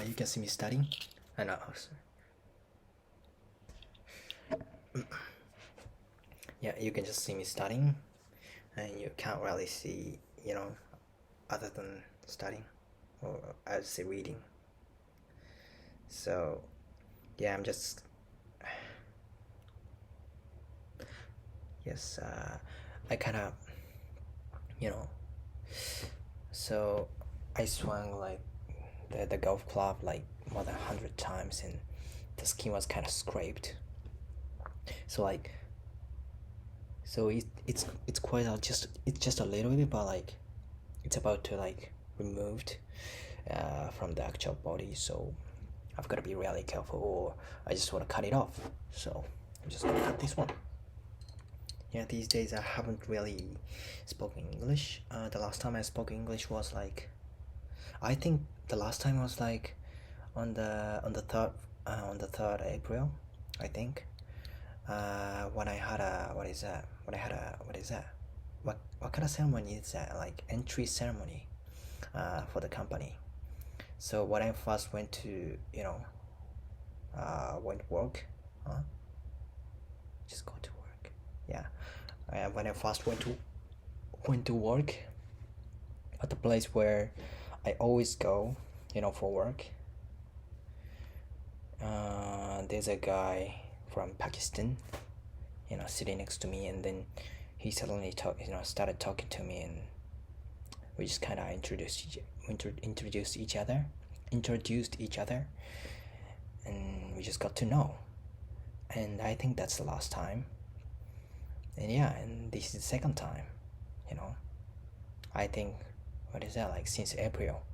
You can see me studying. I know. Yeah, you can just see me studying, and you can't really see, other than studying, or I'd say reading. So, yeah, I'm just. Yes, I kind of, you know. So, I swung like the golf club like more than 100 times, and the skin was kind of scraped. So like, it's quite it's just a little bit, but like, it's about to like removed from the actual body. So I've got to be really careful, or I just want to cut it off. So I'm just gonna cut this one. Yeah, these days I haven't really spoken English. The last time I spoke English was like, I think the last time was like on the third April, I think. When I had a what is that? When I had a what is that? What kind of ceremony is that? Like entry ceremony, for the company. So when I first went to went to work, just go to work. Yeah, when I first went to work at the place where I always go, for work. There's a guy from Pakistan, sitting next to me, and then he suddenly started talking to me, and we just kind of introduced each other, and we just got to know. And I think that's the last time. And yeah, and this is the second time. I think, what is that, like since April.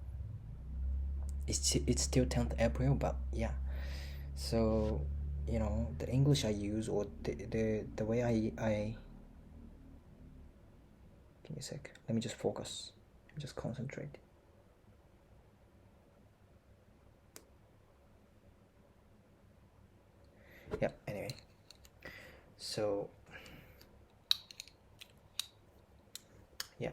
It's still 10th April, but yeah. So the English I use, or the way I give me a sec. Let me just focus. Just concentrate. Yeah. Anyway. So. Yeah.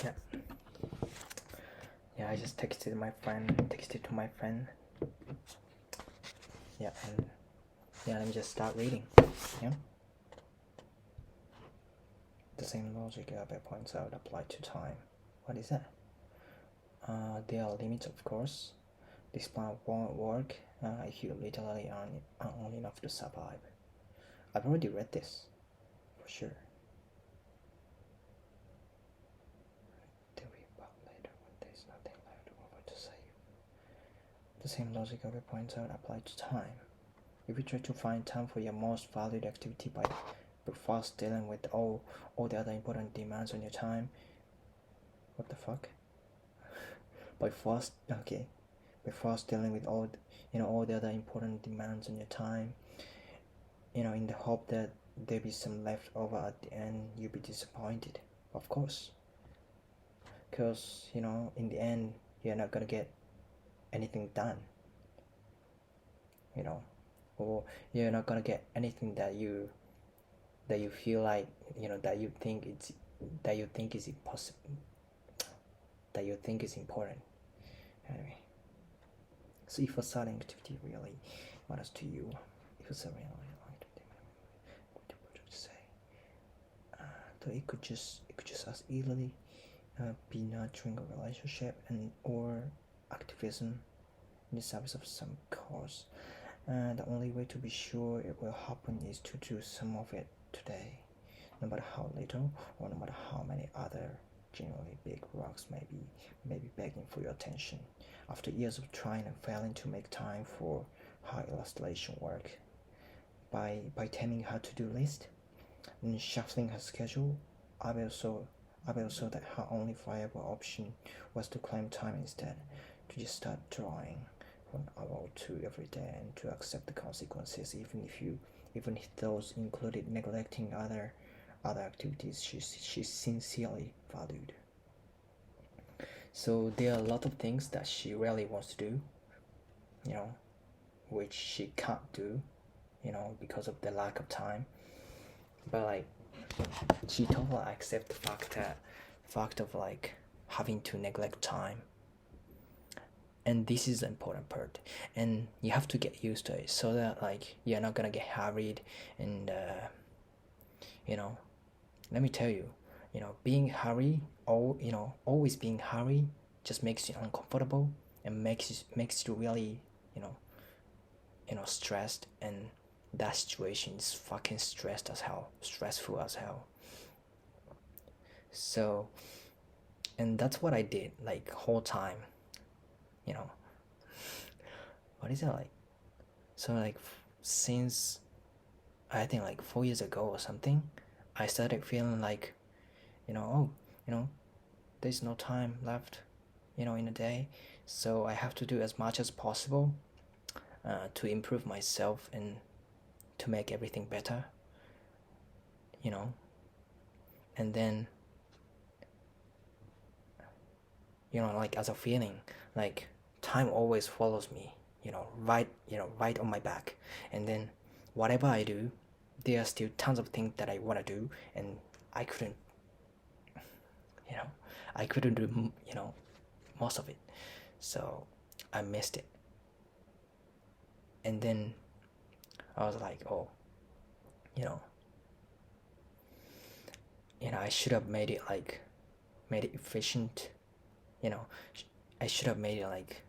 Yeah. Yeah, I just texted to my friend. Yeah, and yeah, let me just start reading. Yeah. The same logic Albert points out apply to time. What is that? There are limits, of course. This plan won't work if you literally are only enough to survive. I've already read this, for sure. They'll be back later when there's nothing left over to save. The same logic Albert points out apply to time. If you try to find time for your most valued activity by first dealing with all the other important demands on your time, what the fuck? By first dealing with all the other important demands on your time, in the hope that there be some left over at the end, you'll be disappointed, of course, because in the end you're not gonna get anything done, or you're not gonna get anything that you feel like that you think is impossible, that you think is important. Anyway, so if a certain activity really matters to you, if it's a really what to say, so it could just as easily be nurturing a relationship and or activism in the service of some cause. The only way to be sure it will happen is to do some of it today. no matter how little or no matter how many other genuinely big rocks may be begging for your attention. After years of trying and failing to make time for her illustration work, by taming her to-do list and shuffling her schedule, Abel saw that her only viable option was to claim time instead, to just start drawing for an hour or two every day and to accept the consequences, even if those included neglecting other activities she sincerely valued. So there are a lot of things that she really wants to do, which she can't do, because of the lack of time. But like, she totally accept the fact of like having to neglect time. And this is the important part, and you have to get used to it so that like you're not gonna get hurried. And let me tell you, being hurried, always being hurried just makes you uncomfortable and makes you really stressed, and that situation is fucking stressful as hell. So, and that's what I did like whole time, what is it like? So like since I think like 4 years ago or something, I started feeling like, there's no time left, in a day, so I have to do as much as possible to improve myself and to make everything better, and then like as a feeling, like time always follows me, right on my back, and then whatever I do, there are still tons of things that I want to do, and I couldn't do most of it, so I missed it. And then I was like, oh, I should have made it efficient, I should have made it like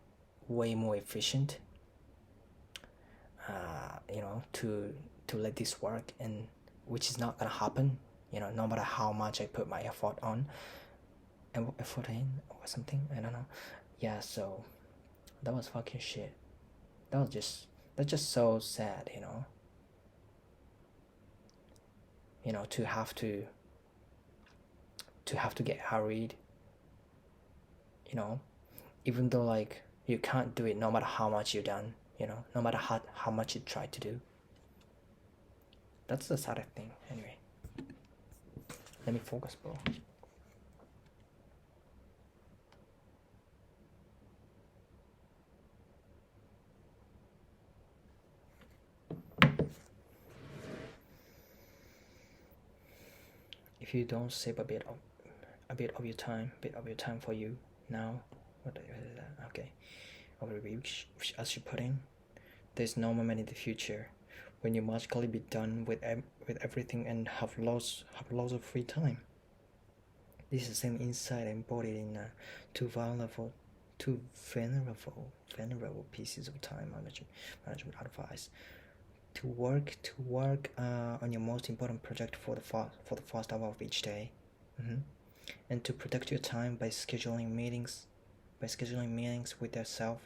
way more efficient, to let this work, and which is not gonna happen, no matter how much I put my effort in or something, I don't know. Yeah, so that was fucking shit. That's just so sad, to have to get hurried, even though like you can't do it no matter how much you've done, no matter how much you try to do. That's the saddest thing. Anyway, let me focus, bro. If you don't save a bit of your time for you now, what is that? Okay, of the week, as you put in, there's no moment in the future when you magically be done with everything and have lots of free time. This is the same insight embodied in two venerable pieces of time management advice. To work on your most important project for the first hour of each day, and to protect your time by scheduling meetings with yourself,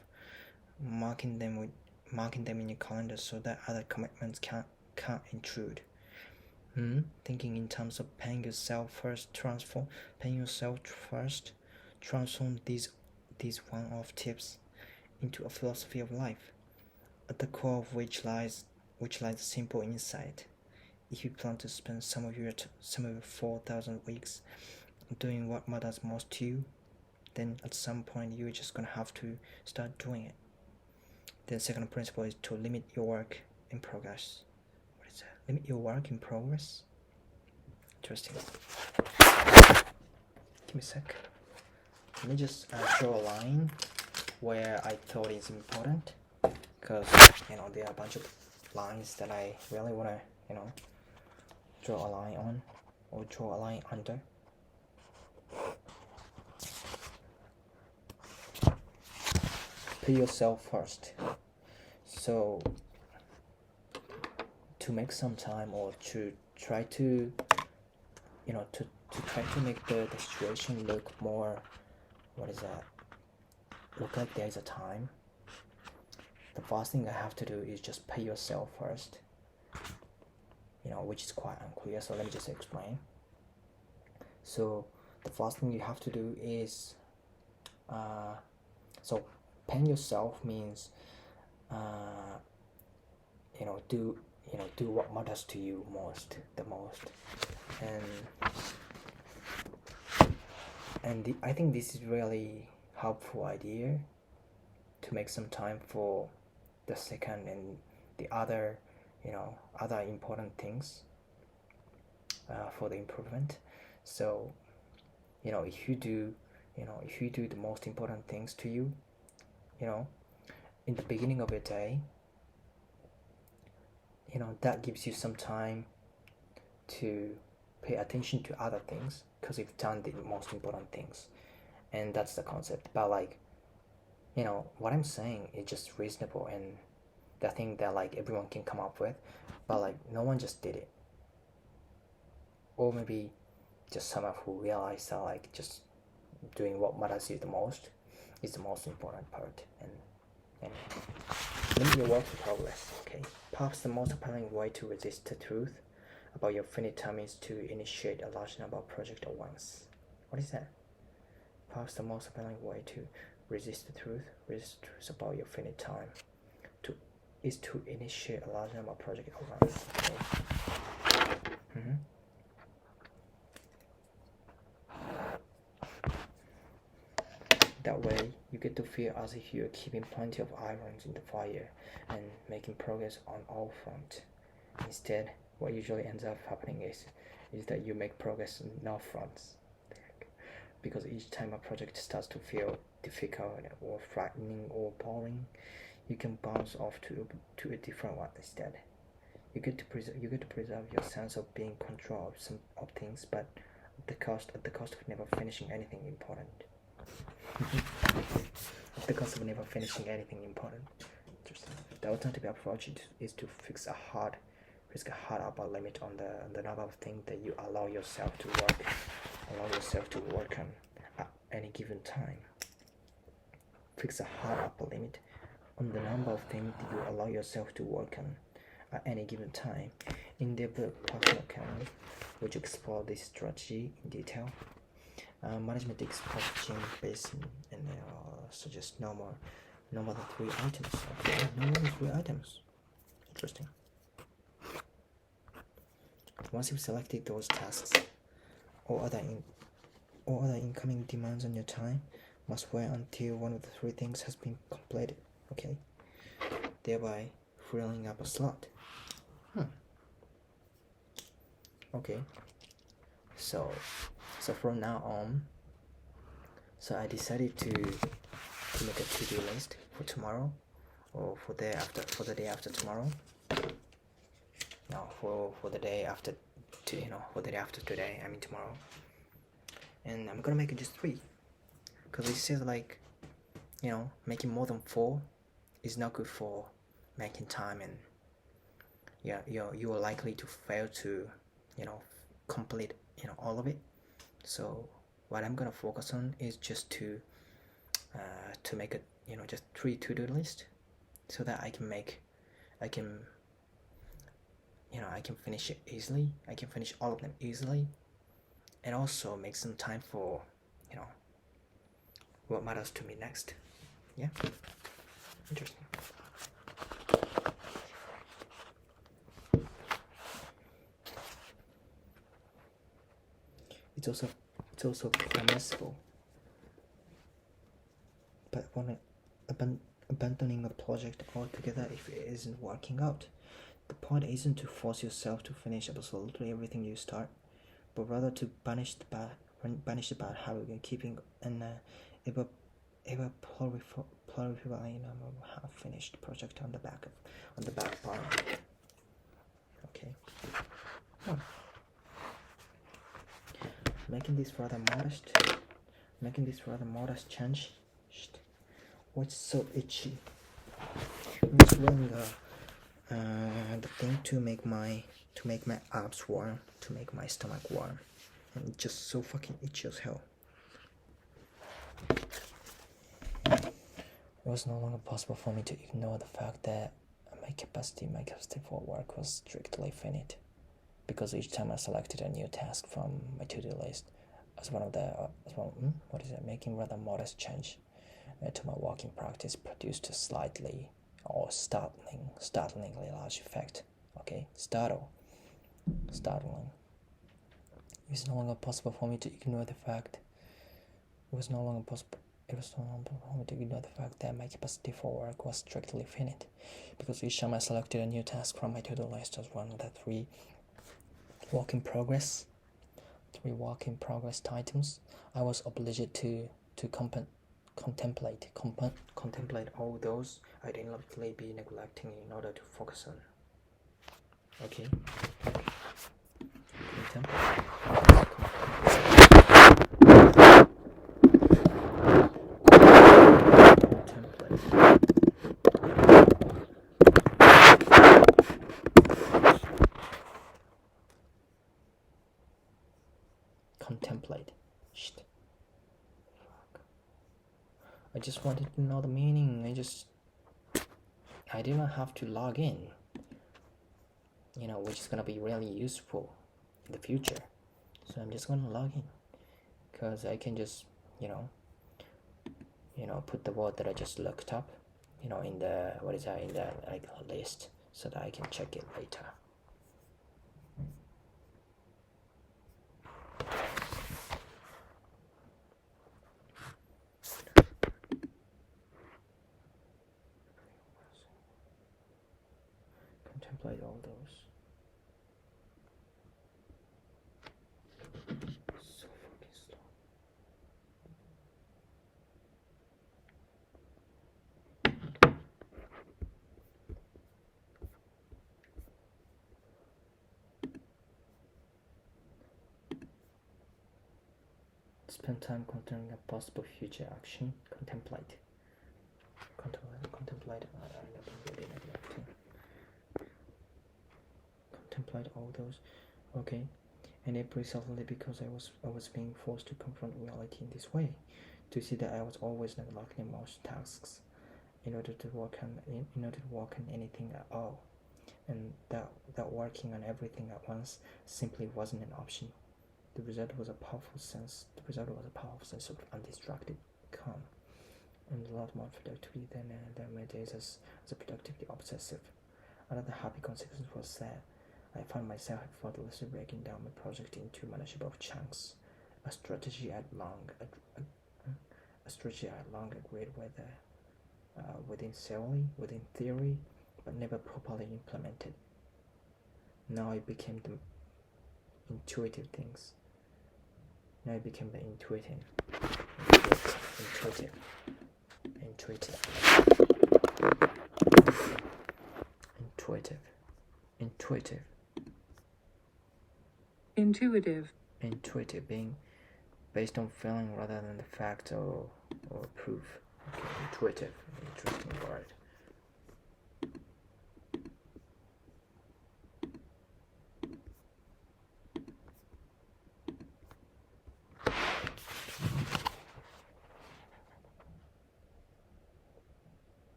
marking them in your calendar so that other commitments can't intrude. Thinking in terms of paying yourself first, transform these one-off tips into a philosophy of life, at the core of which lies a simple insight. If you plan to spend some of your 4,000 weeks doing what matters most to you, then at some point you're just gonna have to start doing it. The second principle is to limit your work in progress. What is that? Limit your work in progress? Interesting. Give me a sec. Let me just draw a line where I thought it's important, because there are a bunch of lines that I really want to draw a line on or draw a line under. Put yourself first. So to make some time or to try to to try to make the situation look more, look like there is a time. The first thing I have to do is just pay yourself first, which is quite unclear, so let me just explain. So the first thing you have to do is so paying yourself means do what matters to you the most, and I think this is really helpful idea to make some time for the second and the other important things for the improvement. So if you do the most important things to you, in the beginning of your day, that gives you some time to pay attention to other things because you've done the most important things, and that's the concept. But what I'm saying is just reasonable and the thing that everyone can come up with, but no one just did it, or maybe just someone who realized that just doing what matters you the most is the most important part, and limit your work in progress. Okay, perhaps the most appealing way to resist the truth about your finite time is to initiate a large number of projects at once. What is that? Perhaps the most appealing way to resist the truth about your finite time is to initiate a large number of projects at once. Okay. That way, you get to feel as if you're keeping plenty of irons in the fire and making progress on all fronts. Instead, what usually ends up happening is that you make progress on no fronts. Because each time a project starts to feel difficult or frightening or boring, you can bounce off to a different one instead. You get to preserve your sense of being in control of some of things, but at the cost of never finishing anything important. At the cost of never finishing anything important. The alternative approach is to fix a hard upper limit on the number of things that you allow yourself to work on at any given time. Fix a hard upper limit on the number of things that you allow yourself to work on at any given time. In their book Personal Economy, which explore this strategy in detail, management expert Jim Basin and suggest no more than 3 items. Okay, no more than 3 items. Interesting. Once you've selected those tasks, all other incoming demands on your time must wait until one of the 3 things has been completed. Okay, thereby filling up a slot. Okay, so from now on, so I decided to make a to-do list for tomorrow, or for the day after tomorrow. No, for the day after today. I mean tomorrow. And I'm gonna make it just 3, because it says making more than 4 is not good for making time, and you are likely to fail to complete all of it. So what I'm gonna focus on is just to make it just 3 to-do list, so that I can finish it easily. I can finish all of them easily, and also make some time for what matters to me next. Yeah, interesting. It's also permissible, but when abandoning a project altogether if it isn't working out. The point isn't to force yourself to finish absolutely everything you start, but rather to banish the bad habit of keeping an ever proliferating half-finished project on the back burner. Okay. Making this rather modest change. What's so itchy? I'm just wearing the thing to make my abs warm, to make my stomach warm. and it's just so fucking itchy as hell. It was no longer possible for me to ignore the fact that my capacity for work was strictly finite, because each time I selected a new task from my to-do list making rather modest change to my working practice produced a slightly or startlingly large effect. Okay, startling. It was no longer possible for me to ignore the fact. It was no longer possible for me to ignore the fact that my capacity for work was strictly finite, because each time I selected a new task from my to-do list as one of the three work in progress items, I was obliged to contemplate all those I'd inevitably be neglecting in order to focus on. Okay. Contemplate. Shit. Fuck. I just wanted to know the meaning. I didn't have to log in, which is gonna be really useful in the future. So I'm just gonna log in, because I can just, put the word that I just looked up, in the list, so that I can check it later. Contemplate all those. So fucking slow. Spend time considering a possible future action. Contemplate. Contemplate all those. Okay. And it precisely because I was being forced to confront reality in this way, to see that I was always neglecting most tasks in order to work on anything at all, and that working on everything at once simply wasn't an option. The result was a powerful sense of undistracted calm, and a lot more productivity than my days as a productively obsessive. Another happy consequence was that I found myself effortlessly breaking down my project into manageable chunks, a strategy I'd long agreed within theory, but never properly implemented. Now it became the intuitive. Intuitive being based on feeling rather than the fact or proof. Okay, intuitive, interesting word.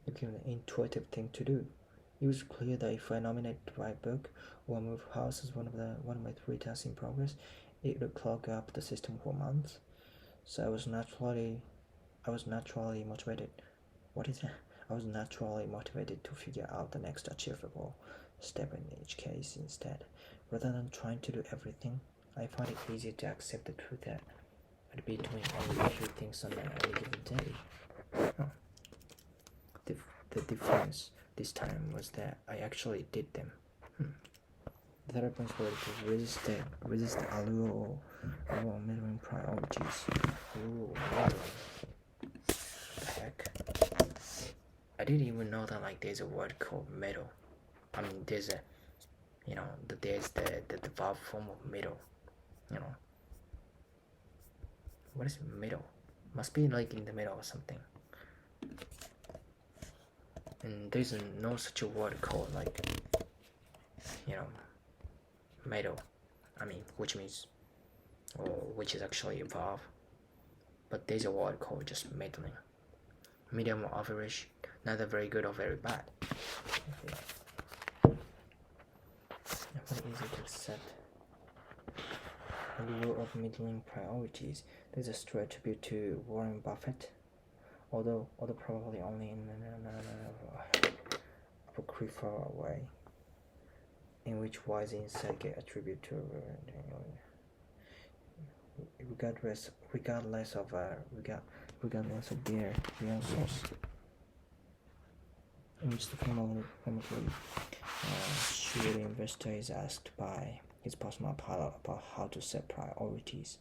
It became an intuitive thing to do. It was clear that if I nominated to write a book or move house as one of my 3 tasks in progress, it would clog up the system for months. So I was naturally motivated. I was naturally motivated to figure out the next achievable step in each case instead. Rather than trying to do everything, I found it easier to accept the truth that I'd be doing only a few things on any given day. The difference this time was that I actually did them. The third point was to resist the allure of measuring priorities. What the heck? I didn't even know that there's a word called metal. I mean, there's there's the verb form of middle. What is middle? Must be in the middle or something. and there's no such a word called like, metal. Which means, or which is actually above, but there's a word called just middling, medium or average, neither very good or very bad. Okay. Very easy to accept. The rule of middling priorities. There's a straight tribute to Warren Buffett, although probably only in apocryphal way, in which wise insight get attributed to regardless of their real source, in which the family shrewd investor is asked by his personal pilot about how to set priorities.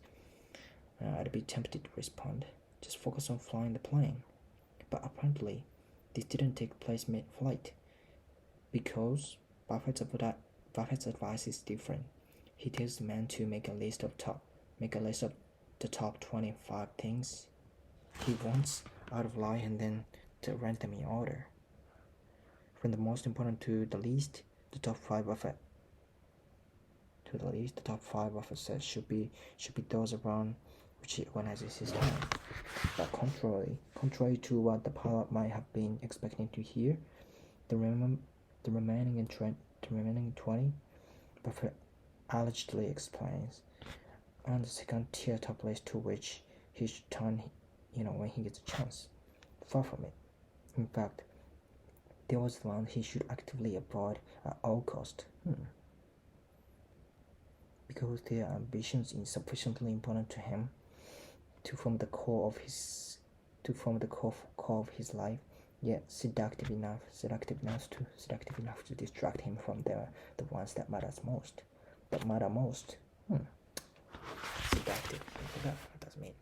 I'd be tempted to respond, just focus on flying the plane. But apparently, this didn't take place mid-flight, because Buffett's advice is different. He tells the man to make a list of the top 25 things he wants out of life, and then to rank them in order, from the most important to the least. The top five Buffett says should be those around which he organizes his time. But contrary to what the pilot might have been expecting to hear, the remaining 20, Buffett allegedly explains, on the second tier top list to which he should turn, when he gets a chance. Far from it. In fact, there was the one he should actively avoid at all cost. Because their ambitions is sufficiently important to him to form the core of his life, yet seductive enough to distract him from the ones that matter most. Seductive. I forgot what that means.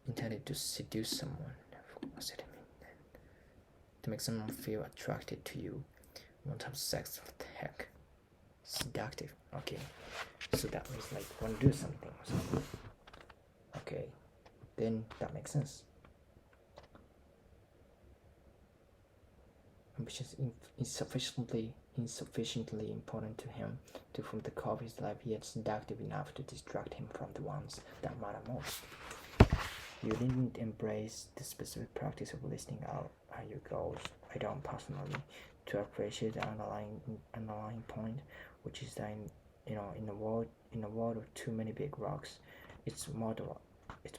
Intended to seduce someone. What's it mean? To make someone feel attracted to you. Want to have sex? What the heck? Seductive. Okay. So that means like want to do something or something. Okay. Then that makes sense. Ambition is insufficiently important to him to form the core of his life, yet seductive enough to distract him from the ones that matter most. You needn't embrace the specific practice of listing out your goals. I don't personally, to appreciate the underlying point, which is that in the world of too many big rocks, it's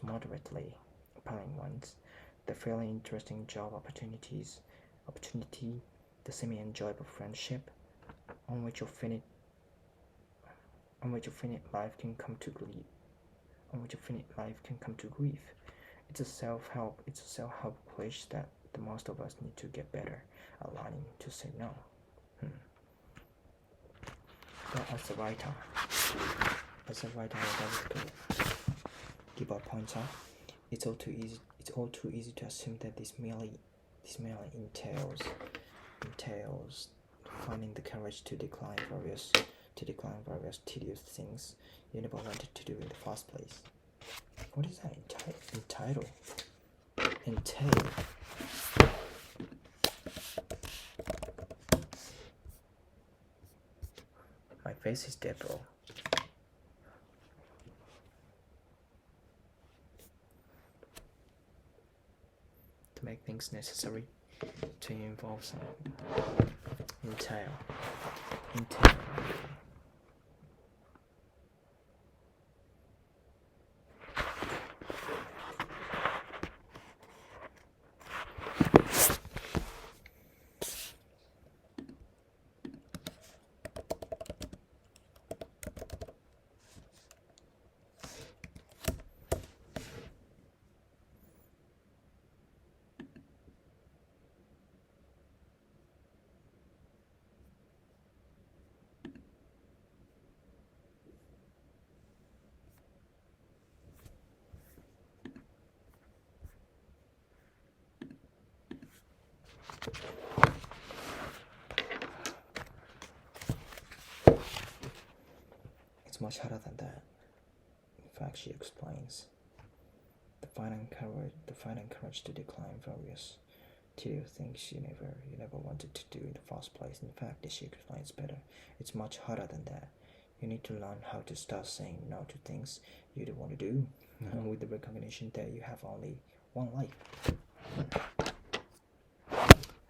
moderately appealing ones, the fairly interesting job opportunity, the semi-enjoyable friendship, on which your finite life can come to grief. It's a self-help glitch that the most of us need to get better at learning to say no. But as a writer, I give our points out. It's all too easy to assume that this merely entails finding the courage to decline various tedious things you never wanted to do in the first place. What is that? Entail. My face is dead, bro. To make things necessary to involve some entail. It's much harder than that. In fact, she explains. find courage to decline various tedious things you never wanted to do in the first place. In fact, she explains better. It's much harder than that. You need to learn how to start saying no to things you don't want to do, with the recognition that you have only one life.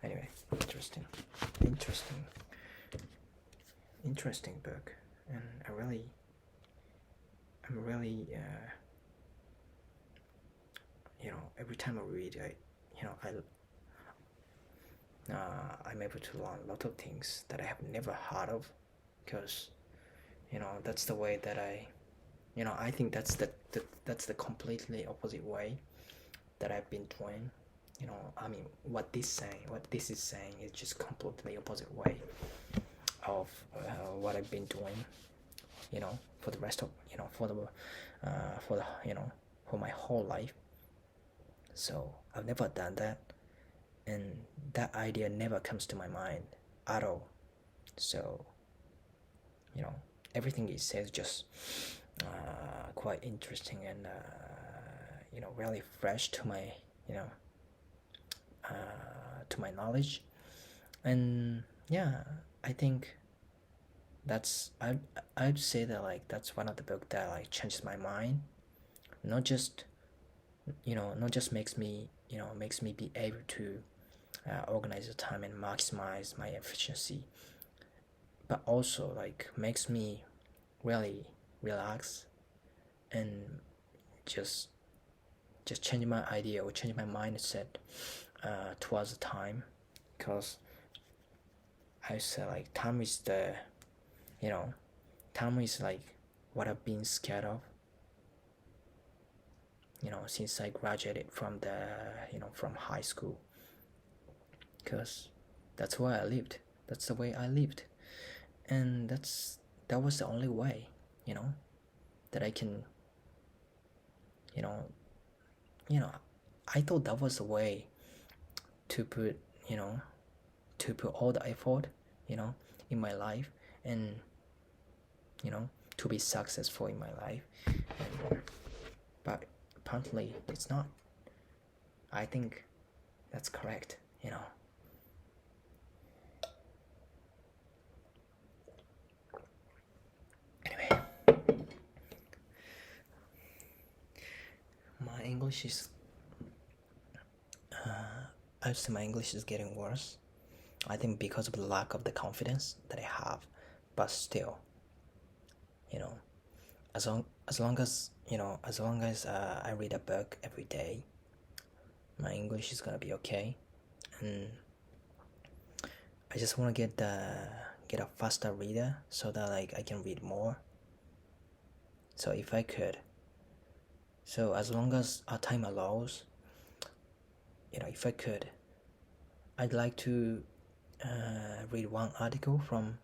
Anyway, interesting book, and I'm really, every time I read, I'm able to learn a lot of things that I have never heard of, because, that's the way that I think that's the completely opposite way that I've been doing. What this is saying is just completely opposite way of what I've been doing, for the rest of, for my whole life. So I've never done that, and that idea never comes to my mind at all. So, everything it says just quite interesting, and really fresh to my, to my knowledge. And yeah, I think I'd say that, like, that's one of the book that, like, changes my mind. Not just makes me be able to organize the time and maximize my efficiency, but also, like, makes me really relax, and just change my idea or change my mindset towards the time. Because I say, like, time is like what I've been scared of, since I graduated from from high school, because that's where I lived. That's the way I lived, and that was the only way, that I can, you know, I thought that was the way to put, all the effort, in my life, and, to be successful in my life. But apparently it's not. I think that's correct, Anyway, my English is I'd say my English is getting worse. I think because of the lack of the confidence that I have, but still, as long as I read a book every day, my English is gonna be okay, and I just want to get a faster reader so that, like, I can read more. So if I could, so as long as our time allows, if I could, I'd like to read one article from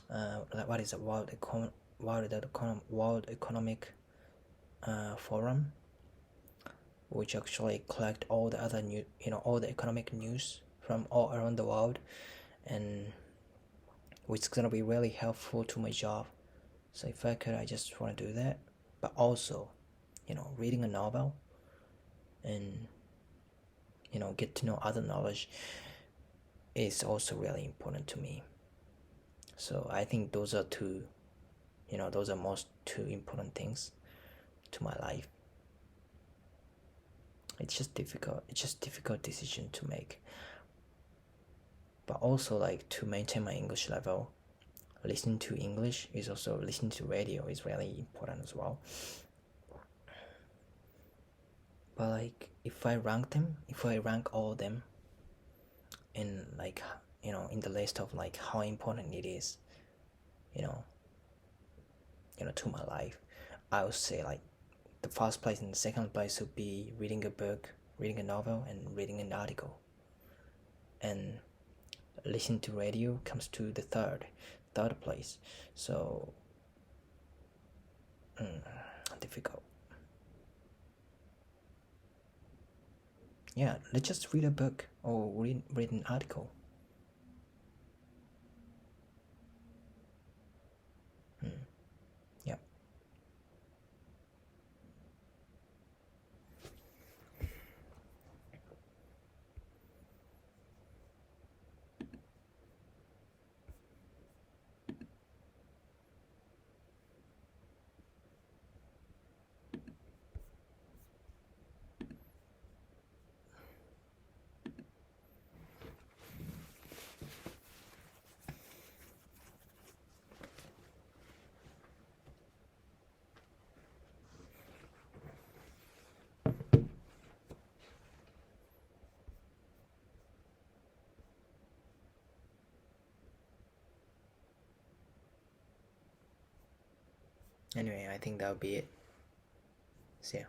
like, what is a World Economic Forum, which actually collect all the other all the economic news from all around the world, and which is gonna be really helpful to my job. So if I could, I just want to do that. But also, reading a novel, and get to know other knowledge is also really important to me. So I think those are most two important things to my life. It's just difficult decision to make. But also, like, to maintain my English level, listening to English is also listening to radio is really important as well. But, like, if I rank all of them in, like, in the list of, like, how important it is, to my life, I would say, like, the first place and the second place would be reading a book, reading a novel, and reading an article. And listening to radio comes to the third place. So difficult. Yeah, let's just read a book or read an article. Yeah. Anyway, I think that'll be it. See ya.